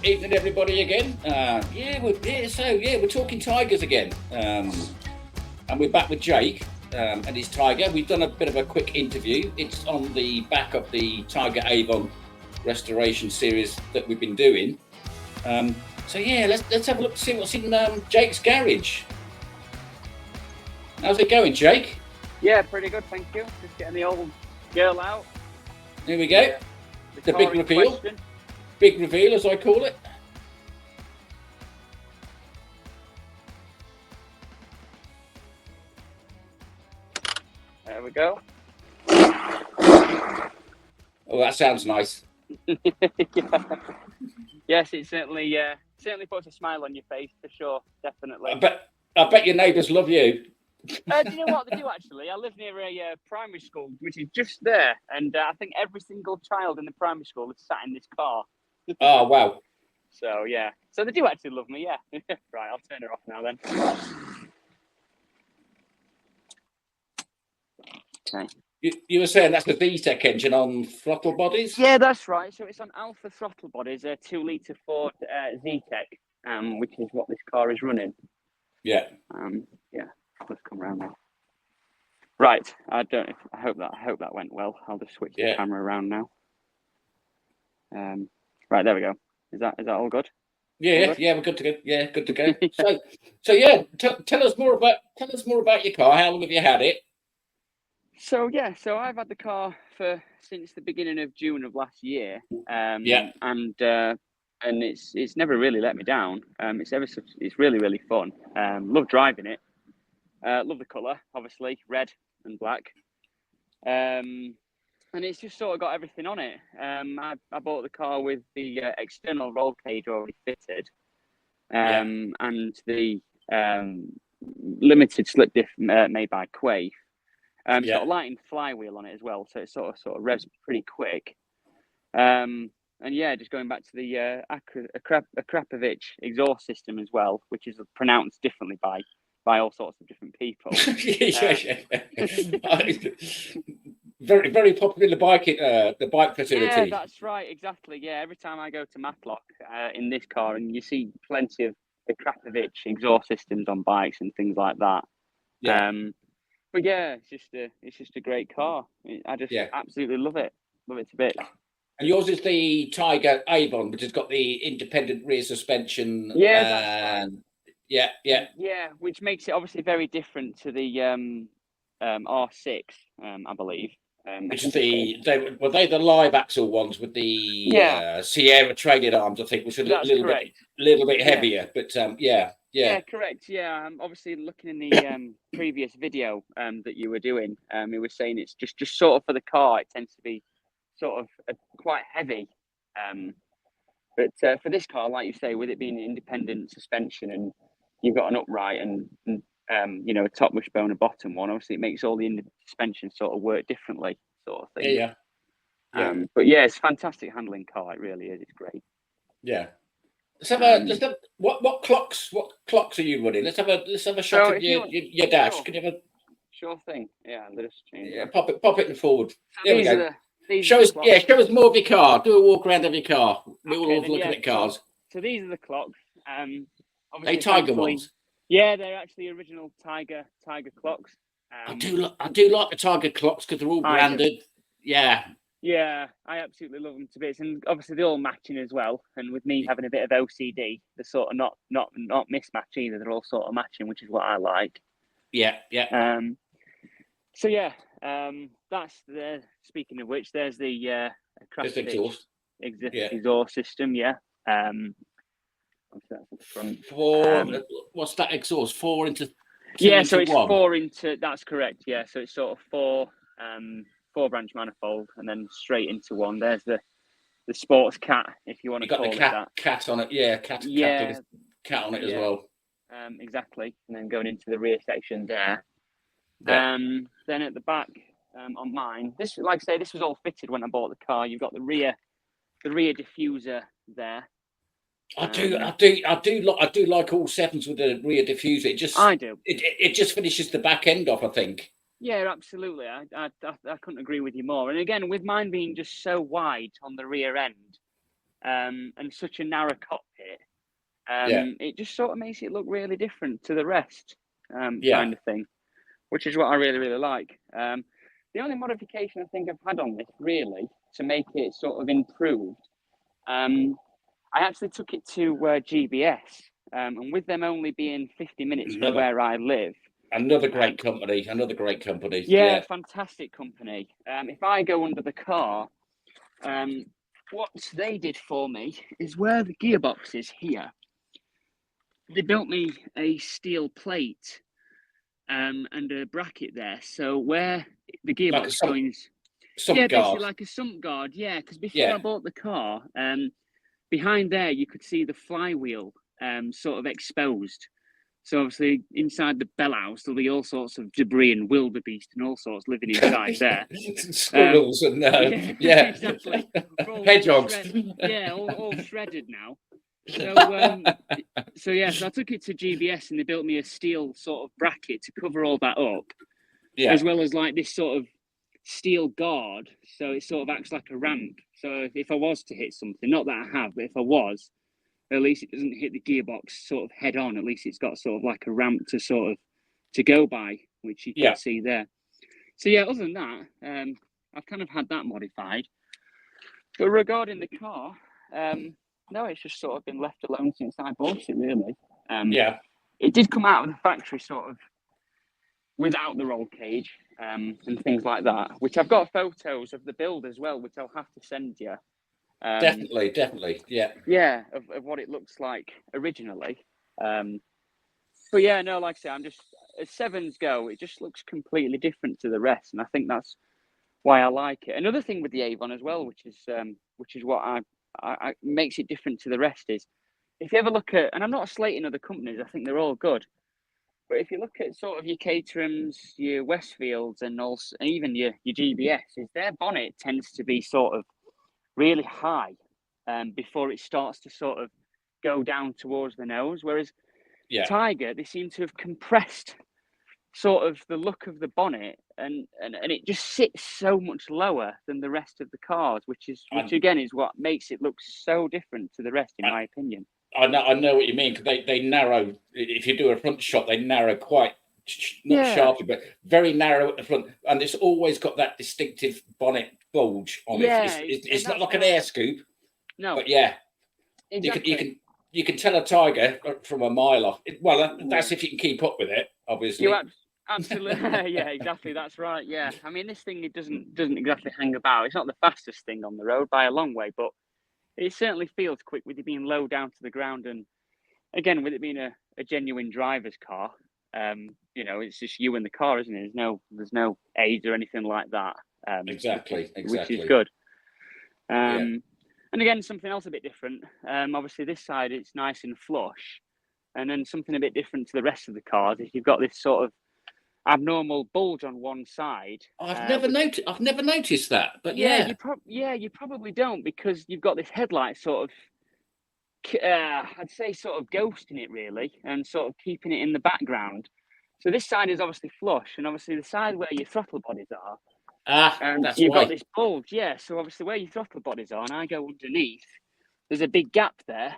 Evening, everybody, again. We're talking Tigers again. And we're back with Jake and his Tiger. We've done a bit of a quick interview. It's on the back of the Tiger Avon restoration series that we've been doing. Let's have a look to see what's in Jake's garage. How's it going, Jake? Yeah, pretty good, thank you. Just getting the old girl out. Here we go. The big reveal. Question. Big reveal, as I call it. There we go. Oh, that sounds nice. Yeah. Yes, it certainly puts a smile on your face for sure, definitely. I bet your neighbours love you. Do you know what they do actually? I live near a primary school, which is just there, and I think every single child in the primary school is sat in this car. Oh, wow. So yeah, so they do actually love me. Yeah. Right, I'll turn her off now then. Okay. You were saying that's the VTEC engine on throttle bodies? Yeah, that's right. So it's on Alpha throttle bodies, a 2-litre Ford ZTEC, which is what this car is running. Yeah. Yeah. Let's come around now. Right. I hope that went well. I'll just switch the camera around now. Right, there we go. Is that all good? Yeah, we're good to go. Yeah, good to go. Tell us more about your car. How long have you had it? So I've had the car since the beginning of June of last year. And it's never really let me down. It's really fun. Love driving it. Love the colour, obviously, red and black. And it's just sort of got everything on it. I bought the car with the external roll cage already fitted, and the limited slip diff made by Quaife. It's got a lighting flywheel on it as well, so it sort of revs pretty quick. Just going back to the Akrapovic exhaust system as well, which is pronounced differently by all sorts of different people. Very, very popular in the bike fraternity. Yeah, that's right, exactly. Yeah, every time I go to Matlock in this car, and you see plenty of the Akrapovic exhaust systems on bikes and things like that. Yeah. But yeah, it's just a great car. I just absolutely love it to bits. And yours is the Tiger Avon, which has got the independent rear suspension. Yeah, that's right. Yeah, which makes it obviously very different to the R6, I believe. Which is they're the live axle ones with the Sierra trailing arms, I think, which are a little bit heavier. But Yeah, correct. Yeah, obviously looking in the previous video that you were doing, it was saying it's just sort of for the car, it tends to be sort of quite heavy. But for this car, like you say, with it being an independent suspension and you've got an upright and a top wishbone and a bottom one, obviously it makes all the suspension sort of work differently, sort of thing. Yeah. But yeah, it's a fantastic handling car. It really is. It's great. Yeah. Let's have what clocks are you running? Let's have a shot of your dash. Sure. Can you have a sure thing? Yeah, let us change. Yeah, pop it in forward. So there we go. Show us more of your car. Do a walk around of your car. We're all looking at cars. So these are the clocks. They Tiger ones. Yeah, they're actually original Tiger clocks. I do like the Tiger clocks because they're all branded. Yeah, I absolutely love them to bits, and obviously they're all matching as well. And with me having a bit of OCD, they're sort of not mismatch either. They're all sort of matching, which is what I like. Yeah. That's the. Speaking of which, there's the exhaust. Exhaust system. Yeah. What's that exhaust? 4 into 2 so it's 1. 4 into. That's correct. Yeah, so it's sort of 4 branch manifold and then straight into one. There's the sports cat, if you want to call it that. Cat on it. Yeah, cat on it as well. Exactly, and then going into the rear section there. Then at the back on mine, this, like I say, this was all fitted when I bought the car. You've got the rear diffuser there. I do like all 7s with the rear diffuser. I do. It just finishes the back end off, I think. Yeah, absolutely. I couldn't agree with you more. And again, with mine being just so wide on the rear end, and such a narrow cockpit. Yeah. It just sort of makes it look really different to the rest, Yeah. kind of thing, which is what I really, really like. The only modification I think I've had on this, really, to make it sort of improved, I actually took it to GBS, and with them only being 50 minutes from where I live. Another great company. Another great company. Yeah, fantastic company. If I go under the car, what they did for me is where the gearbox is here. They built me a steel plate and a bracket there. So where the gearbox goes, basically like a sump guard. Yeah, because before I bought the car, behind there you could see the flywheel sort of exposed. So obviously inside the bell house there'll be all sorts of debris and wildebeest and all sorts living inside there. Squirrels and exactly. Hedgehogs. All shredded now. So I took it to GBS and they built me a steel sort of bracket to cover all that up, as well as like this sort of steel guard, so it sort of acts like a ramp. So if I was to hit something, not that I have, but if I was, at least it doesn't hit the gearbox sort of head on. At least it's got sort of like a ramp to go by, which you can see there. So other than that, I've kind of had that modified. But regarding the car, no, it's just sort of been left alone since I bought it, really. It did come out of the factory sort of without the roll cage and things like that, which I've got photos of the build as well, which I'll have to send you. Definitely, yeah. Of what it looks like originally. But yeah, no, like I say, I'm just, as sevens go, it just looks completely different to the rest, and I think that's why I like it. Another thing with the Avon as well, which is what I makes it different to the rest, is if you ever look at, and I'm not slating other companies, I think they're all good, but if you look at sort of your Caterhams, your Westfields, and also and even your GBS, is their bonnet tends to be sort of really high before it starts to sort of go down towards the nose, whereas Tiger, they seem to have compressed sort of the look of the bonnet, and it just sits so much lower than the rest of the cars, which again is what makes it look so different to the rest, in my opinion. I know what you mean, because they narrow. If you do a front shot, they narrow quite not sharply, but very narrow at the front, and it's always got that distinctive bonnet bulge on it. It's not like an air scoop. No, but exactly. You can tell a Tiger from a mile off. Well, that's if you can keep up with it, obviously. Absolutely, yeah, exactly. That's right. Yeah, I mean, this thing, it doesn't exactly hang about. It's not the fastest thing on the road by a long way, but it certainly feels quick with it being low down to the ground, and again with it being a genuine driver's car. It's just you and the car, isn't it? There's no aids or anything like that. Exactly. Which is good. And again, something else a bit different. Obviously, this side it's nice and flush, and then something a bit different to the rest of the cars is you've got this sort of abnormal bulge on one side. I've never noticed that, but you probably don't, because you've got this headlight sort of, I'd say sort of ghosting it really, and sort of keeping it in the background. So this side is obviously flush, and obviously the side where your throttle bodies are. And that's you've why. got this bulge, so obviously where your throttle bodies are, and I go underneath, there's a big gap there,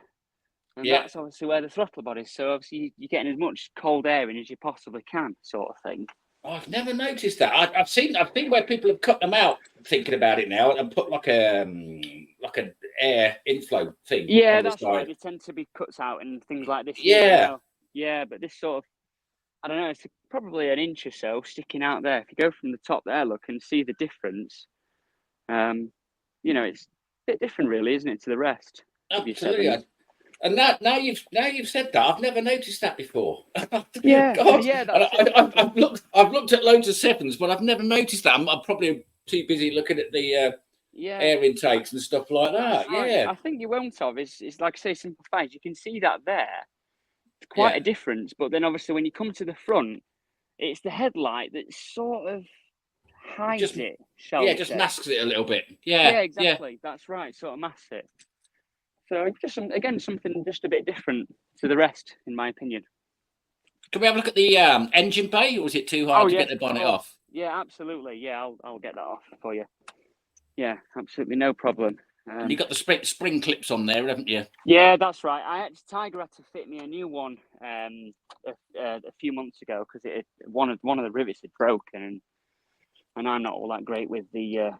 and that's obviously where the throttle body is. So obviously you're getting as much cold air in as you possibly can, sort of thing. I've never noticed that. I've seen where people have cut them out, thinking about it now, and put like an air inflow thing. Yeah, that's right. They tend to be cuts out and things like this. But this sort of, I don't know, it's probably an inch or so sticking out there. If you go from the top there, look, and see the difference, it's a bit different really, isn't it, to the rest? Absolutely. And now you've said that, I've never noticed that before. Yeah, God. That's I've looked at loads of sevens, but I've never noticed that. I'm probably too busy looking at the air intakes and stuff like that. Right. I think you won't have. It's like I say, simple fact. You can see that there. It's quite a difference, but then obviously when you come to the front, it's the headlight that sort of hides it. Just masks it a little bit. Yeah, exactly. That's right. Sort of masks it. So just something just a bit different to the rest, in my opinion. Can we have a look at the engine bay, or is it too hard to get the bonnet off? Yeah, absolutely. Yeah, I'll get that off for you. Yeah, absolutely, no problem. And you got the spring clips on there, haven't you? Yeah, that's right. Tiger had to fit me a new one a few months ago because one of the rivets had broken, and I'm not all that great with the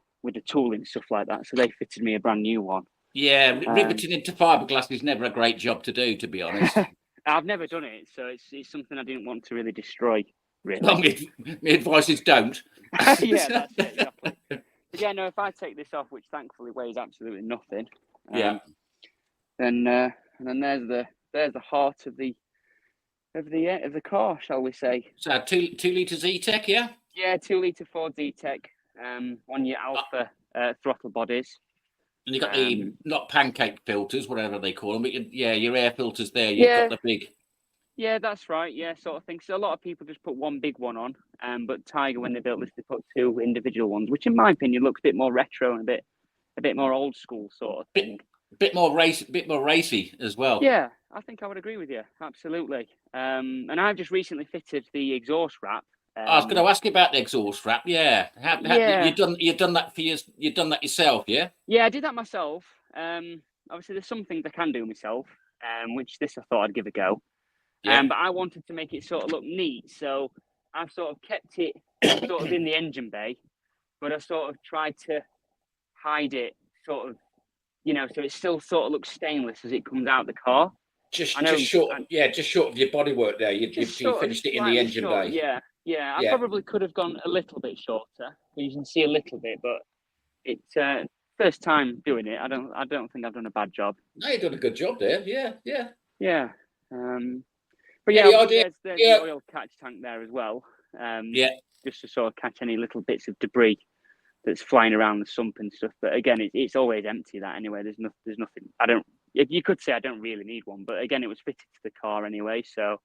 tooling stuff like that. So they fitted me a brand new one. Yeah, riveting into fiberglass is never a great job to do, to be honest. I've never done it, so it's something I didn't want to really destroy. Really, well, my advice is don't. Yeah, that's it, exactly. But yeah, no, if I take this off, which thankfully weighs absolutely nothing, Yeah. then there's the heart of the car, shall we say? So 2 litres E-Tech, yeah. Yeah, 2 litre Ford E-Tech, on your Alpha throttle bodies. And you got the not pancake filters, whatever they call them. But your air filters there. You've Yeah. got the big. Yeah, that's right. Yeah, sort of thing. So a lot of people just put one big one on, but Tiger, when they built this, they put 2 individual ones, which, in my opinion, looks a bit more retro and a bit more old school sort of thing. Bit more racy as well. Yeah, I think I would agree with you. Absolutely. And I've just recently fitted the exhaust wrap. I was going to ask you about the exhaust wrap. Yeah, you've done that you've done that yourself, yeah? Yeah, I did that myself. Obviously, there's some things I can do myself, which this I thought I'd give a go. Yeah. But I wanted to make it sort of look neat, so I've sort of kept it sort of in the engine bay, but I sort of tried to hide it, sort of, so it still sort of looks stainless as it comes out the car. Just short of your bodywork there. You finished it in the engine bay. Yeah. I probably could have gone a little bit shorter. You can see a little bit, but it's first time doing it. I don't think I've done a bad job. No, you've done a good job there. Yeah. But yeah, there's the oil catch tank there as well. Just to sort of catch any little bits of debris that's flying around the sump and stuff. But again, it's always empty that anyway. There's nothing. You could say I don't really need one, but again, it was fitted to the car anyway, so.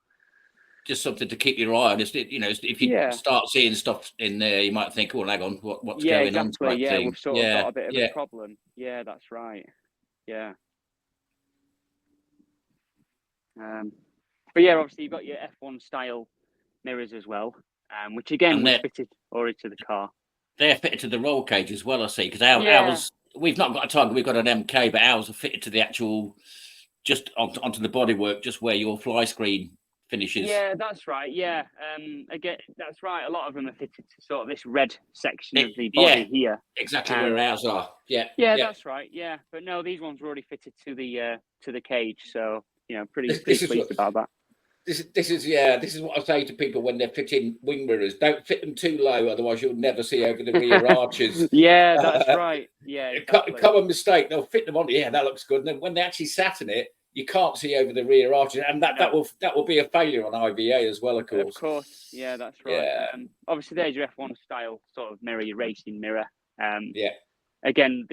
Just something to keep your eye on. If you start seeing stuff in there, you might think, "Oh, hang on, what's going on?" Yeah, we've sort of got a bit of a problem. Yeah, that's right. Yeah. But yeah, obviously you've got your F1 style mirrors as well, which again was fitted already to the car. They're fitted to the roll cage as well, I see, because ours, we've not got a Tiger, we've got an MK, but ours are fitted to the actual, just onto the bodywork, just where your fly screen finishes. Yeah, that's right. Yeah, again, that's right. A lot of them are fitted to sort of this red section of the body here. Exactly where ours are. Yeah, that's right. Yeah, but no, these ones were already fitted to the cage, so pretty pleased about that. This is what I say to people when they're fitting wing mirrors. Don't fit them too low, otherwise you'll never see over the rear arches. Yeah, that's right. Yeah, exactly. Common mistake. They'll fit them on. Yeah, that looks good. And then when they actually sat in it, you can't see over the rear arches, and that will be a failure on IVA as well, of course. Of course, yeah, that's right. Yeah. Obviously, there's your F1 style sort of mirror, your racing mirror. Again,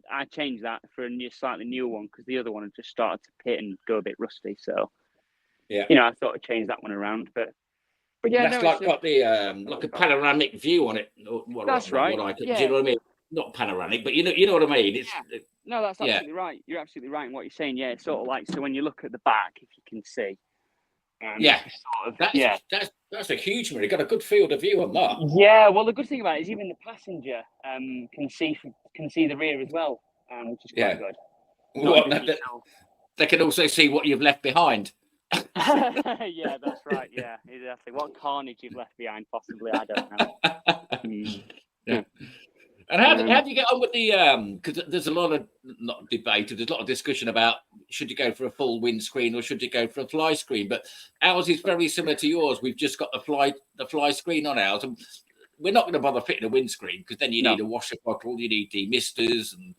I changed that for a slightly newer one because the other one had just started to pit and go a bit rusty. So. Yeah, I thought I'd change that one around, but yeah, that's got the like a panoramic view on it. That's right. Do you know what I mean? Not panoramic, but you know what I mean. No, that's absolutely right. You're absolutely right in what you're saying. Yeah, it's sort of like, so when you look at the back, if you can see. That's a huge mirror. You've got a good field of view on that. Yeah, well, the good thing about it is even the passenger can see the rear as well, which is quite good. They can also see what you've left behind. Yeah, that's right. Yeah, exactly. What carnage you've left behind, possibly. I don't know. Yeah. And how do you get on with the? Because there's a lot of debate. There's a lot of discussion about should you go for a full windscreen or should you go for a fly screen. But ours is very similar to yours. We've just got the fly screen on ours, and we're not going to bother fitting a windscreen because then you need a washer bottle, you need demisters and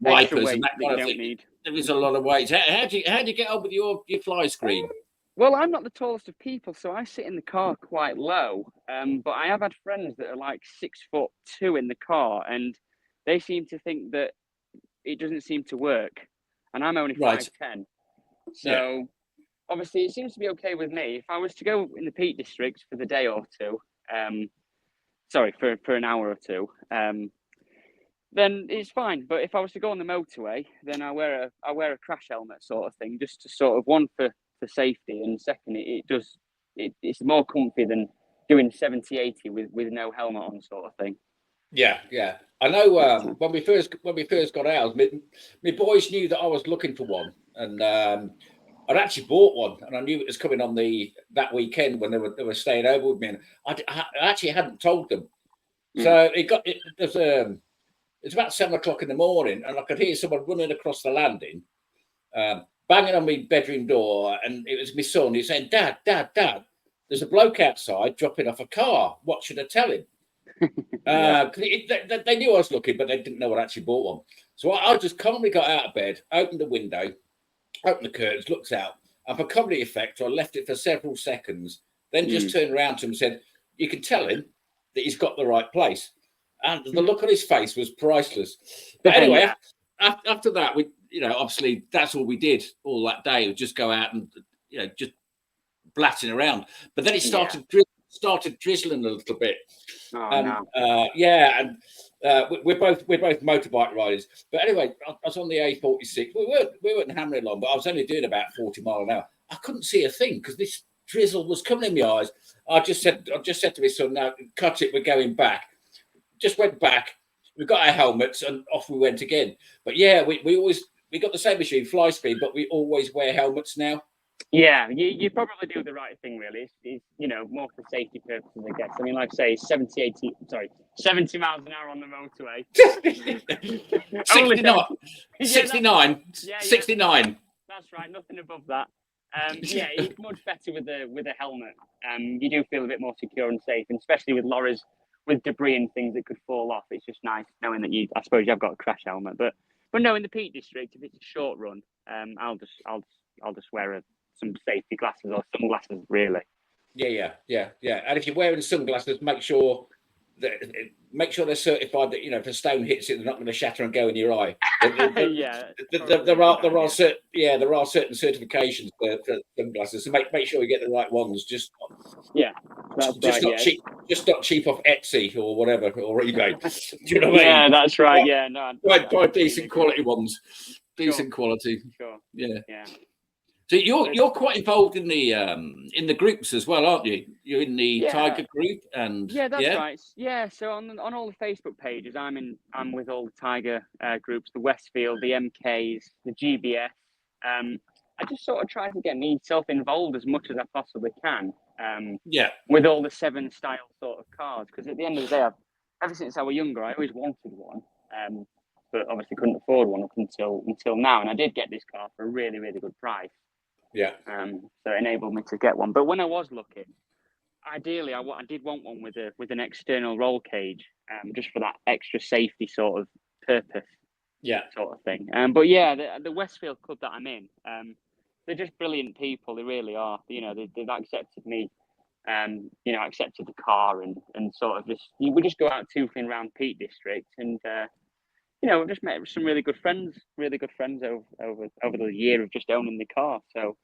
wipers and that kind of thing. There is a lot of weight. How do you get on with your fly screen? Well, I'm not the tallest of people, so I sit in the car quite low. But I have had friends that are like 6'2" in the car, and they seem to think that it doesn't seem to work. And I'm only 5'10". So obviously it seems to be okay with me. If I was to go in the Peak District for the day or two, for an hour or two, then it's fine. But if I was to go on the motorway, then I wear a crash helmet sort of thing, just to sort of, one, for safety, and second, it's more comfy than doing 70-80 with no helmet on sort of thing. Yeah, yeah. I know when we first got ours, my boys knew that I was looking for one, and I'd actually bought one, and I knew it was coming on that weekend when they were staying over with me, and I actually hadn't told them. So it's about 7 o'clock in the morning, and I could hear someone running across the landing, banging on my bedroom door, and it was my son. He's saying, "Dad, Dad, Dad, there's a bloke outside dropping off a car. What should I tell him?" They knew I was looking, but they didn't know I'd actually bought one. So I just calmly got out of bed, opened the window, opened the curtains, looked out, and for comedy effect, I left it for several seconds, then just turned around to him and said, "You can tell him that he's got the right place." And the look on his face was priceless. But anyway, after that, obviously that's all we did all that day, was just go out and just blatting around. But then it started drizzling a little bit. We're both motorbike riders. But anyway, I was on the A46. We weren't hammering along, but I was only doing about 40 miles an hour. I couldn't see a thing because this drizzle was coming in my eyes. I just said to my son, "Now cut it. We're going back." Just went back. We got our helmets and off we went again. But yeah, we got the same issue, fly speed, but we always wear helmets now. Yeah, you probably do the right thing, really. It's more for safety purposes, I guess. I mean, like I say, 70 miles an hour on the motorway. 69. 69. That's right, nothing above that. It's much better with a helmet. You do feel a bit more secure and safe, and especially with lorries with debris and things that could fall off. It's just nice knowing that I suppose you've got a crash helmet. But no, in the Peak District, if it's a short run, I'll just wear some safety glasses or sunglasses, really. Yeah. And if you're wearing sunglasses, make sure they're certified that if a stone hits it, they're not going to shatter and go in your eye. There are certain certifications for sunglasses, so make sure you get the right ones. Just not cheap off Etsy or whatever or eBay. Do you know what I mean? Yeah, that's right. Yeah, no. Buy decent quality ones. Decent quality. Sure. Yeah. So you're quite involved in the groups as well, aren't you? You're in the Tiger group, and that's right. Yeah, so on all the Facebook pages, I'm with all the Tiger groups, the Westfield, the MKs, the GBS. I just sort of try to get myself involved as much as I possibly can. With all the 7 style sort of cars, because at the end of the day, ever since I was younger, I always wanted one, but obviously couldn't afford one up until now, and I did get this car for a really, really good price. Yeah. So it enabled me to get one. But when I was looking, ideally, I did want one with an external roll cage, just for that extra safety sort of purpose. Yeah. Sort of thing. But yeah, the Westfield club that I'm in, they're just brilliant people. They really are. They've accepted me, accepted the car and sort of we just go out toofing around Peak District and. We've just met some really good friends over the year of just owning the car. So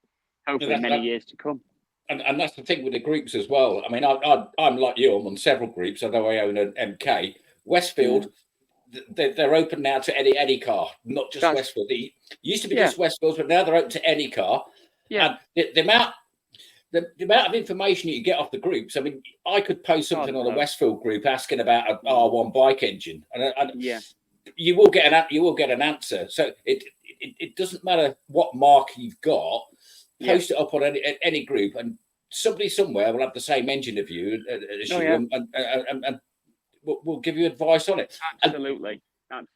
hopefully many years to come. And that's the thing with the groups as well. I mean, I'm like you. I'm on several groups. Although I own an MK. Westfield, they're open now to any car, not just Westfield. They used to be just Westfields, but now they're open to any car. Yeah. And the amount of information you get off the groups. I mean, I could post something on the Westfield group asking about an R1 bike engine, and you will get an answer. So it doesn't matter what mark you've got. Post it up on any group, and somebody somewhere will have the same engine of you as you, and we'll give you advice on it. Absolutely. And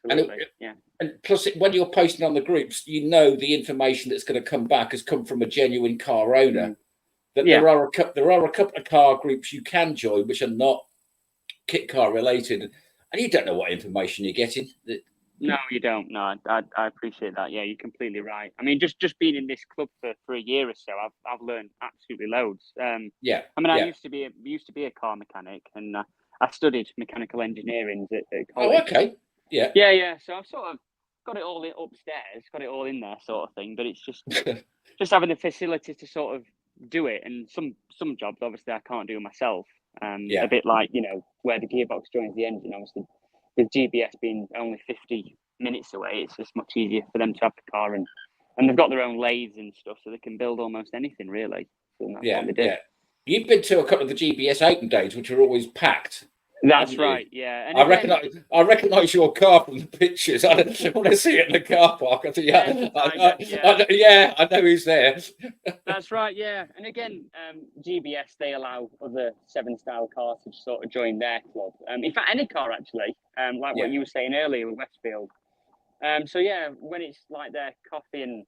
plus, when you're posting on the groups, the information that's going to come back has come from a genuine car owner. There are a couple of car groups you can join which are not kit car related, and you don't know what information you're getting. No, you don't. No, I appreciate that. Yeah, you're completely right. I mean, just being in this club for a year or so, I've learned absolutely loads. I mean, I used to be a car mechanic, and I studied mechanical engineering at college. Oh, okay. Yeah. Yeah. So I've sort of got it all upstairs, got it all in there, sort of thing. But it's just having the facilities to sort of do it, and some jobs obviously I can't do myself. A bit like where the gearbox joins the engine, obviously. With GBS being only 50 minutes away, it's just much easier for them to have the car, and they've got their own lathes and stuff, so they can build almost anything, really. So that's what they do. You've been to a couple of the GBS open days, which are always packed. That's right. Yeah, and I recognise your car from the pictures. I want to see it in the car park. I think, I know who's there. That's right. Yeah, and again, GBS, they allow other 7 style cars to sort of join their club. In fact, any car actually, like what you were saying earlier with Westfield. So yeah, when it's like their coffee and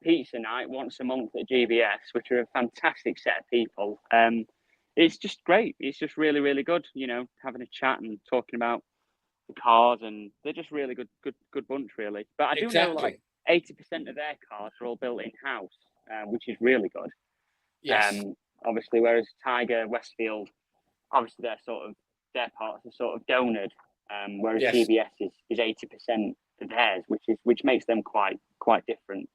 pizza night once a month at GBS, which are a fantastic set of people, it's just great. It's just really, really good. You know, having a chat and talking about the cars, and they're just really good bunch, really. But I do know like 80% of their cars are all built in house, which is really good. Yes. Obviously, whereas Tiger, Westfield, obviously their parts are sort of donated, whereas GBS is 80% of theirs, which makes them quite different.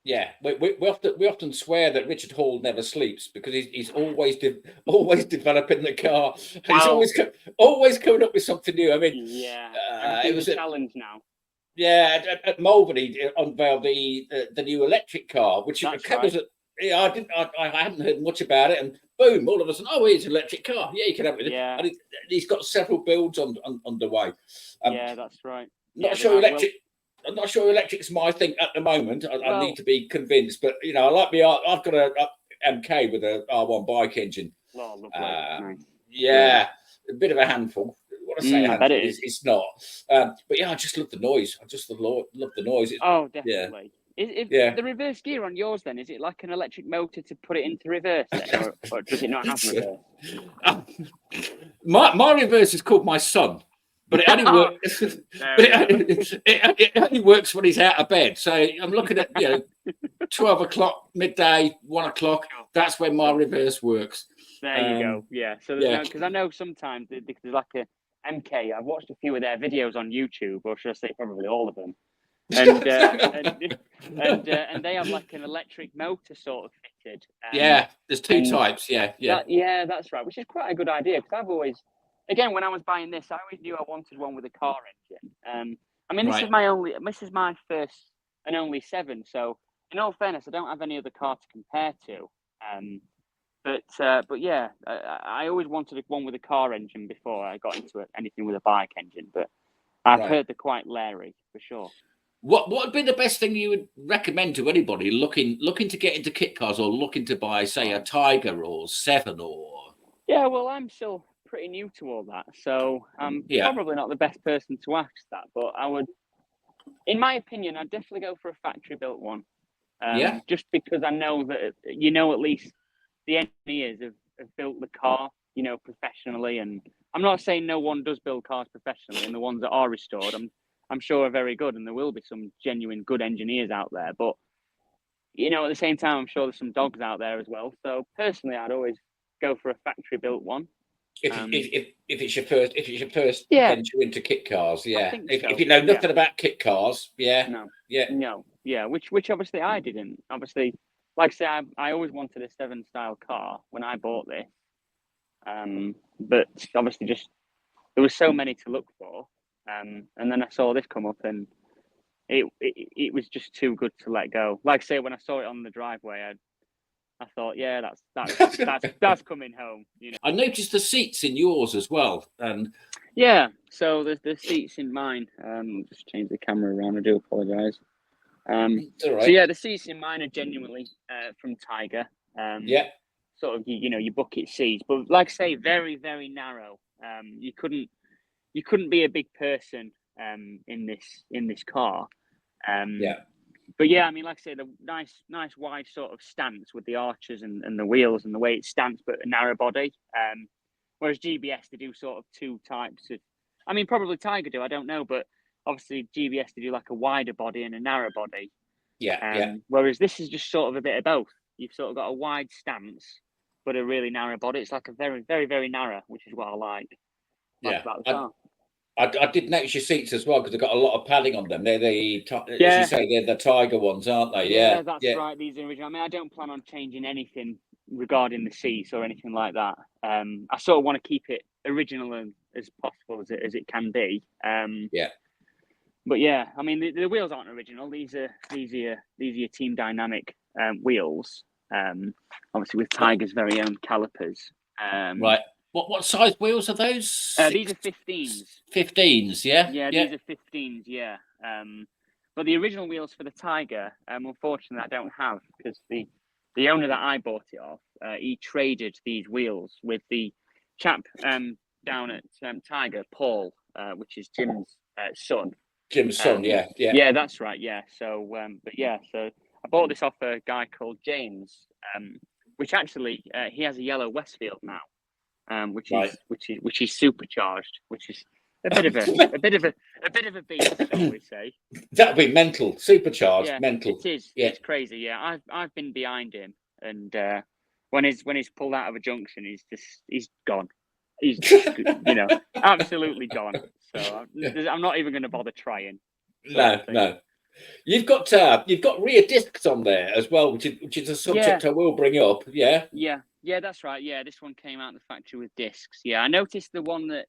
Yeah, we often swear that Richard Hall never sleeps because he's always developing the car. Wow. He's always coming up with something new. I mean, it was a challenge now. Yeah, at Malvern he unveiled the new electric car, which covers it. Yeah, I hadn't heard much about it, and boom, all of a sudden, oh, here's an electric car. Yeah, you can have it. Yeah, and he's got several builds underway. Yeah, that's right. I'm not sure electric's my thing at the moment. I need to be convinced, but you know, I've got a MK with a R1 bike engine. Oh, lovely. Nice. Yeah, a bit of a handful. What I say handful, it's not. But yeah, I just love the noise. I just love the noise. Definitely. The reverse gear on yours then, is it like an electric motor to put it into reverse then, or does it not have reverse? My reverse is called my son. But it only works. It only works when he's out of bed. So I'm looking at 12 o'clock, midday, 1 o'clock. That's when my reverse works. There you go. Yeah. So because I know sometimes there's like a MK. I've watched a few of their videos on YouTube, or should I say probably all of them. And they have like an electric motor sort of fitted. There's 2 types. Yeah, that's right. Which is quite a good idea because I've always. Again, when I was buying this, I always knew I wanted one with a car engine. I mean, this is my first and only 7. So, in all fairness, I don't have any other car to compare to. But yeah, I always wanted one with a car engine before I got into anything with a bike engine. But I've heard they're quite leery for sure. What would be the best thing you would recommend to anybody looking to get into kit cars or looking to buy, say, a Tiger or 7 or? Yeah, well, I'm still pretty new to all that, so I'm probably not the best person to ask that, but I would, in my opinion, I'd definitely go for a factory built one. Just because I know that at least the engineers have built the car, professionally, and I'm not saying no one does build cars professionally, and the ones that are restored, I'm sure are very good, and there will be some genuine good engineers out there, but at the same time, I'm sure there's some dogs out there as well. So personally, I'd always go for a factory built one. If it's your first venture into kit cars, if you know nothing about kit cars, which obviously I didn't. Obviously, like I say, I always wanted a 7 style car when I bought this, but obviously just there was so many to look for, and then I saw this come up, and it was just too good to let go. Like I say, when I saw it on the driveway, I thought, that's coming home. I noticed the seats in yours as well, and so the seats in mine. Just change the camera around. I do apologise. So the seats in mine are genuinely from Tiger. Sort of your bucket seats, but like I say, very very narrow. You couldn't be a big person in this car. But yeah, I mean, like I say, the nice wide sort of stance with the arches and the wheels and the way it stands, but a narrow body. Whereas GBS, they do sort of 2 types of. I mean, probably Tiger do. I don't know, but obviously GBS they do like a wider body and a narrow body. Whereas this is just sort of a bit of both. You've sort of got a wide stance, but a really narrow body. It's like a very very very narrow, which is what I like. About the car. I did notice your seats as well because they've got a lot of padding on them. They're as you say, they're the Tiger ones, aren't they? Yeah, that's right. These are original. I mean, I don't plan on changing anything regarding the seats or anything like that. I sort of want to keep it original as possible as it can be. But yeah, I mean, the wheels aren't original. These are your Team Dynamic wheels. Obviously with Tiger's very own calipers. Right. What size wheels are those? These are 15s. 15s, yeah? Yeah, these are 15s, yeah. But the original wheels for the Tiger, unfortunately, I don't have, because the owner that I bought it off, he traded these wheels with the chap down at Tiger, Paul, which is Jim's son. Jim's son, yeah. Yeah, that's right, yeah. So, so I bought this off a guy called James, which actually he has a yellow Westfield now, which is supercharged, which is a bit of a beast, shall we say? That'd be mental, supercharged, Yeah, mental. It is. Yeah. It's crazy. Yeah, I've been behind him, and when he's pulled out of a junction, he's gone. He's absolutely gone. So I'm not even going to bother trying. No. You've got rear discs on there as well, which is a subject I will bring up. Yeah. Yeah, that's right. Yeah, this one came out of the factory with discs. Yeah, I noticed the one that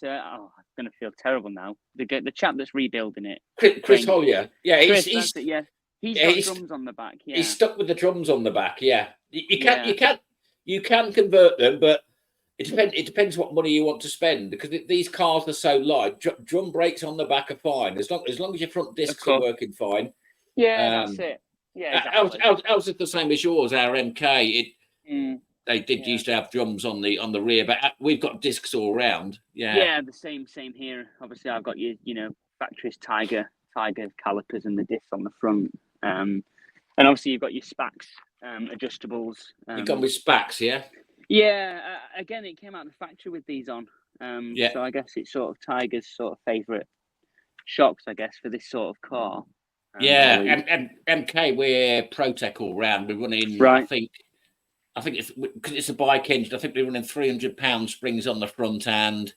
I'm going to feel terrible now. The chap that's rebuilding it, Chris Hollier. Yeah, Chris, he's got drums on the back. Yeah, he's stuck with the drums on the back. Yeah, you can convert them, but it depends what money you want to spend, because these cars are so light. Drum brakes on the back are fine as long as your front discs are working fine. Yeah, that's it. Yeah, exactly. Ours is the same as yours. Our MK. They did used to have drums on the rear, but we've got discs all around. Yeah, the same here. Obviously, I've got factory's Tiger calipers and the discs on the front. And obviously you've got your Spax adjustables. You've gone with Spax, yeah? Yeah, again, it came out of the factory with these on. So I guess it's sort of Tiger's sort of favourite shocks, I guess, for this sort of car. And MK, we're ProTech all round. We're running, right. I think it's because it's a bike engine. I think we're running £300 springs on the front and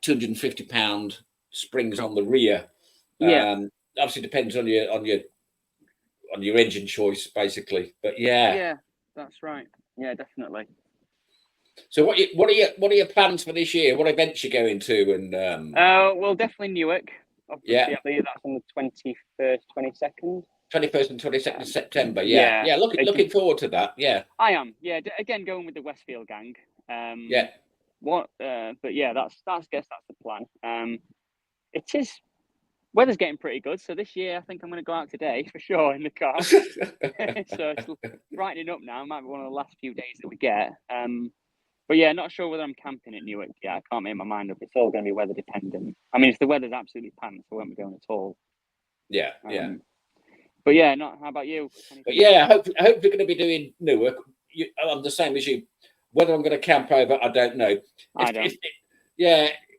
£250 springs on the rear. Yeah, obviously depends on your engine choice, basically. But yeah, that's right. Yeah, definitely. So what are your plans for this year? What events you going to? And well, definitely Newark. Obviously, I believe that's on the 21st, 22nd. 21st and 22nd of September. Yeah. Looking forward to that. Yeah, I am. Yeah, again, going with the Westfield gang. But yeah, I guess that's the plan. Weather's getting pretty good, so this year I think I'm going to go out today for sure in the car. So it's brightening up now. It might be one of the last few days that we get. But yeah, not sure whether I'm camping at Newark. Yeah, I can't make my mind up. It's all going to be weather dependent. I mean, if the weather's absolutely pants, I won't be going at all. Yeah. But yeah, how about you? But yeah, I hope we're going to be doing Newark. I'm the same as you. Whether I'm going to camp over, I don't know. I don't.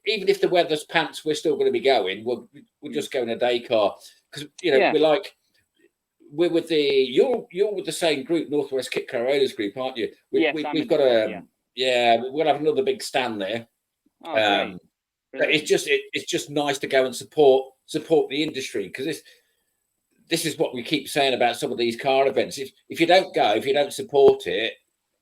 Even if the weather's pants, we're still going to be going. We'll just go in a day car, because we're with you're with the same group, Northwest Kit Car Owners Group, aren't you? We've got we'll have another big stand there. Oh, it's just nice to go and support the industry, because this is what we keep saying about some of these car events. If you don't go, if you don't support it,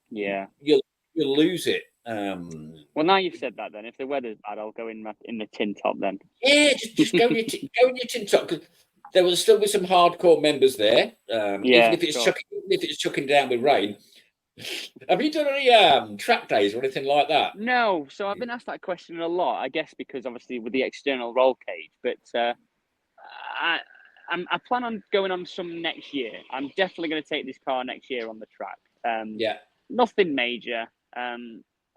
you'll lose it. Well, now you've said that, then if the weather's bad, I'll go in the tin top then. Yeah, just go in your tin top, because there will still be some hardcore members there. Even if it's chucking down with rain. Have you done any track days or anything like that? No. So I've been asked that question a lot, I guess, because obviously with the external roll cage. But I plan on going on some next year. I'm definitely going to take this car next year on the track. Nothing major.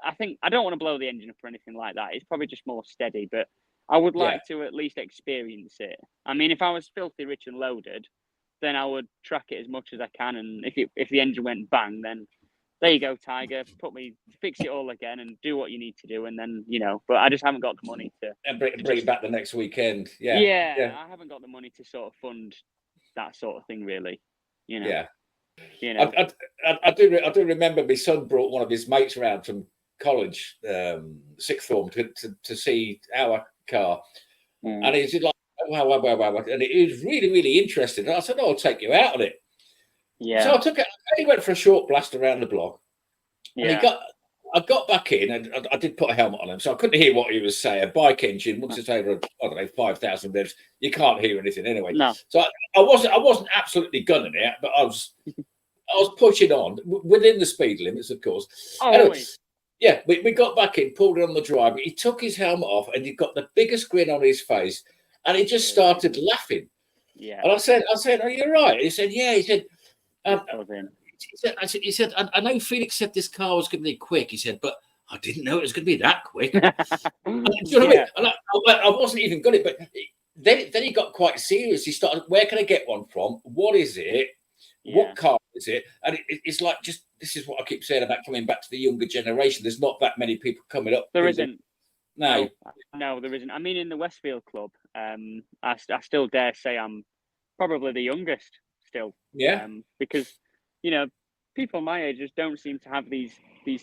I think I don't want to blow the engine up or anything like that. It's probably just more steady, but I would like to at least experience it. I mean, if I was filthy rich and loaded, then I would track it as much as I can. And if the engine went bang, then there you go, Tiger. Fix it all again and do what you need to do. And then, but I just haven't got the money to... And bring it back the next weekend. Yeah, I haven't got the money to sort of fund that sort of thing, really. Yeah. I do remember my son brought one of his mates around from college, sixth form, to see our car. And he's like, wow. And he was really, really interested. And I said, I'll take you out on it. Yeah. So I took it. He went for a short blast around the block. And I got back in, and I did put a helmet on him, so I couldn't hear what he was saying. Bike engine, once it's over, 5,000 revs, you can't hear anything anyway. No. So I wasn't absolutely gunning it, but I was pushing on within the speed limits, of course. Always. Yeah, we got back in, pulled it on the drive. He took his helmet off, and he got the biggest grin on his face, and he just started laughing. Yeah. And I said, "Are you right?" He said, "Yeah." He said, he said, I know Felix said this car was going to be quick. He said, but I didn't know it was going to be that quick. Do you know what I mean? And I wasn't even got it, but then he got quite serious. He started, where can I get one from? What is it? What car is it? And it's like, just, this is what I keep saying about coming back to the younger generation. There's not that many people coming up. There isn't. No, there isn't. I mean, in the Westfield Club, I still dare say I'm probably the youngest still. Yeah. Because, you know, people my age just don't seem to have these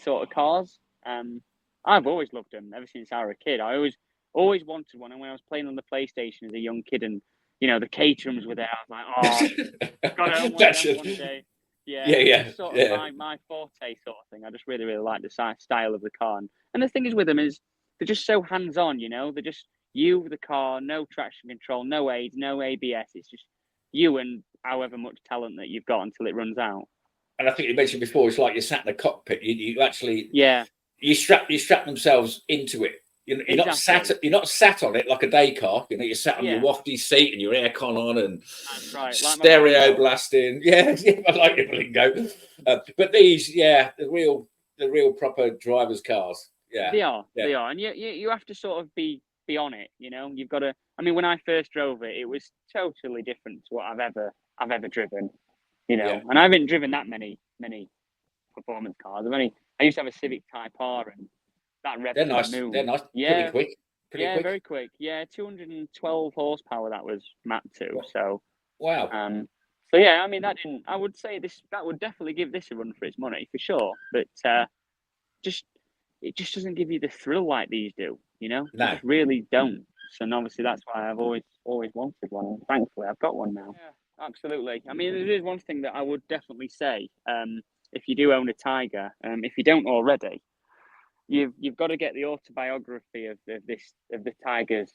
sort of cars. I've always loved them ever since I was a kid. I always wanted one. And when I was playing on the PlayStation as a young kid, and you know the Caterhams were there, I was like, oh, God, I want them one day. Yeah. Sort of my forte sort of thing. I just really like the style of the car. And the thing is with them is they're just so hands-on. You know, they're just you with the car, no traction control, no aids, no ABS. It's just you and however much talent that you've got until it runs out. And I think you mentioned before, it's like you're sat in a cockpit. You actually, you strap themselves into it. You're not sat on it like a day car. You know, you're sat on your wafty seat and your aircon on and stereo blasting. Yeah, I like your Blingo. But these, the real proper drivers' cars. Yeah, they are, and you have to sort of be on it. You know, you've got to. I mean, when I first drove it, it was totally different to what I've ever driven. You know, and I haven't driven that many performance cars. I used to have a Civic Type R, and that revved they're nice. The moon. They're nice. Yeah, pretty quick. Very quick. Yeah, 212 horsepower that was mapped to. So wow. So yeah, I mean I would say that would definitely give this a run for its money for sure. But it just doesn't give you the thrill like these do. You know, no. It just really don't. So obviously that's why I've always wanted one. And thankfully, I've got one now. Yeah, absolutely. I mean, there is one thing that I would definitely say. If you do own a Tiger, if you don't already, you've got to get the autobiography of the Tiger's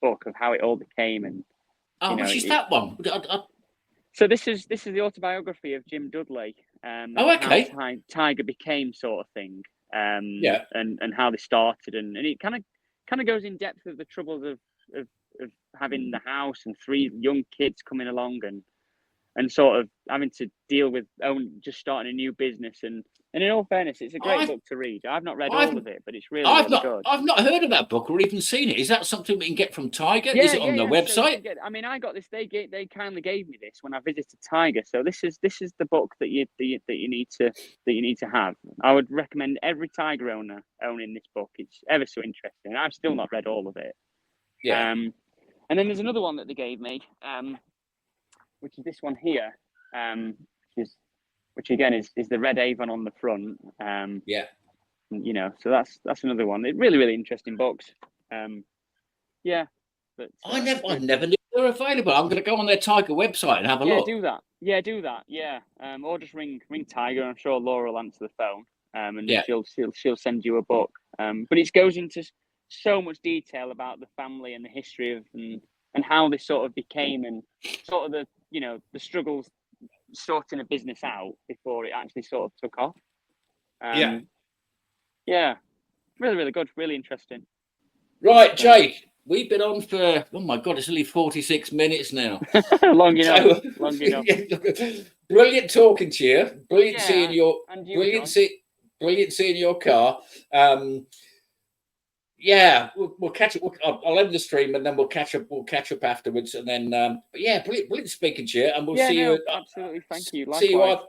book of how it all became. And which is that one? So this is the autobiography of Jim Dudley. Okay. How Tiger became, sort of thing. And how they started, and it kind of goes in depth of the troubles of having the house and 3 young kids coming along and sort of having to deal with just starting a new business. And in all fairness, it's a great book to read. I've not read all of it, but it's really good. I've not heard of that book or even seen it. Is that something we can get from Tiger? Is it on their website? So I mean, I got this. They kindly gave me this when I visited Tiger. So this is the book that you need to have. I would recommend every Tiger owner owning this book. It's ever so interesting. I've still not read all of it. Yeah. And then there's another one that they gave me, which is this one here, which again is the red Avon on the front. You know, so that's another one. It's really interesting books. But I never knew they were available. I'm going to go on their Tiger website and have a look. Do that. Yeah. Or just ring Tiger. I'm sure Laura will answer the phone. And she'll send you a book. But it goes into so much detail about the family and the history of and how this sort of became, and sort of the struggles sorting a business out before it actually sort of took off. Really good, really interesting. Right, Jake, we've been on for, oh my God, it's only 46 minutes now. Long enough. Brilliant talking to you. Brilliant seeing your car. We'll catch up. I'll end the stream and then we'll catch up. We'll catch up afterwards, and then. Brilliant speaking to you, and we'll see you. Absolutely, thank you. See you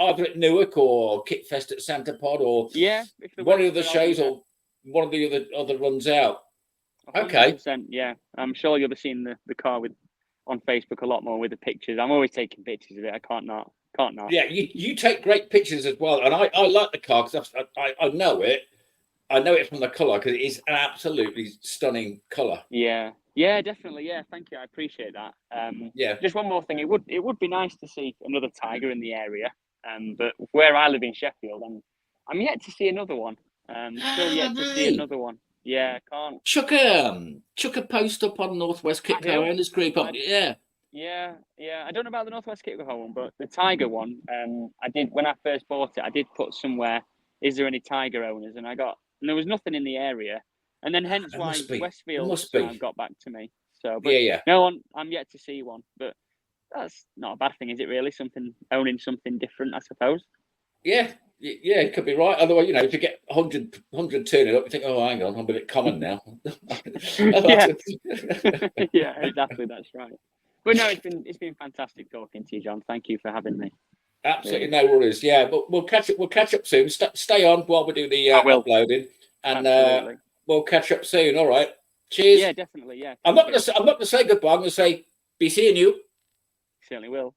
either at Newark or Kitfest at Santa Pod, or one of the shows, or one of the other runs out. 100%, okay. Yeah, I'm sure you'll be seeing the car on Facebook a lot more with the pictures. I'm always taking pictures of it. I can't not. Yeah, you take great pictures as well, and I like the car because I know it. I know it from the colour because it is an absolutely stunning colour. Yeah, definitely. Yeah, thank you. I appreciate that. Just one more thing. It would be nice to see another Tiger in the area. But where I live in Sheffield, I'm yet to see another one. Still yet to see another one. Yeah, I can't. Chuck a post up on Northwest Kit Car Owners Group. Yeah. I don't know about the Northwest Kit Car one, but the Tiger one, I did when I first bought it. I did put somewhere is there any Tiger owners? And there was nothing in the area. And then hence There why must be. Westfield There must be. got back to me. So, but Yeah. no one, I'm yet to see one, but that's not a bad thing, is it really? Owning something different, I suppose. Yeah, it could be right. Otherwise, if you get 100 turning up, you think, oh, hang on, I'm a bit common now. Yeah, yeah, exactly. That's right. But no, it's been fantastic talking to you, John. Thank you for having me. Absolutely, no worries. Yeah, but we'll catch up soon. Stay on while we do the uploading, and we'll catch up soon. All right. Cheers. Yeah, definitely. Yeah. I'm not gonna say goodbye. I'm gonna say be seeing you. Certainly will.